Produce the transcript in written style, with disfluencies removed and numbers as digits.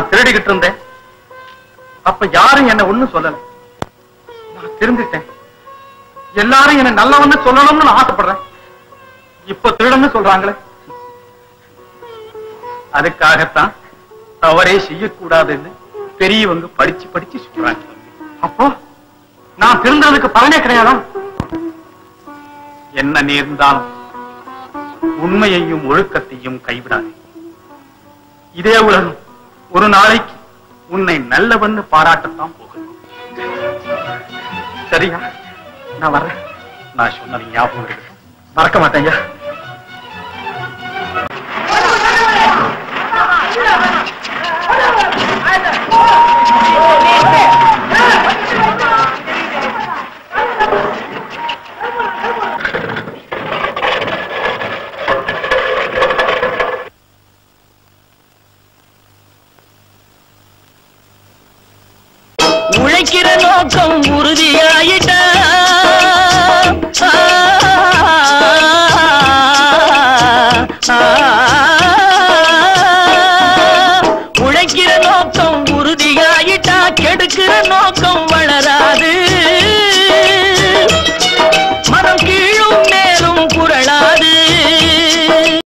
நான் திருடிக்கிட்டு இருந்தேன். அப்ப யாரும் என்ன ஒண்ணும் சொல்லல. நான் திருந்துட்டேன். எல்லாரும் என்ன நல்லவன்னு சொல்லணும்னு நான் ஆசைப்படுறேன். இப்ப திருடன்னு சொல்றாங்களே, அதுக்காகத்தான் தவறே செய்யக்கூடாதுன்னு பெரியவங்க படிச்சு படிச்சு சொல்றாங்க. அப்போ நான் திருந்ததுக்கு பலனே கிடையாதா? என்ன நேர்ந்தாலும் உண்மையையும் ஒழுக்கத்தையும் கைவிடாது. இதே உலகம் ஒரு நாளைக்கு உன்னை நல்லவன்னு பாராட்டத்தான் போகுது. சரியா? நான் வர்றேன். நான் சொன்னது ஞாபகம் இருக்கு, மறக்க மாட்டேங்க. உழைக்கிற நோக்கம் உறுதியாயிட்ட உழைக்கிற நோக்கம் உறுதியாயிட்டா கெடுக்கிற நோக்கம்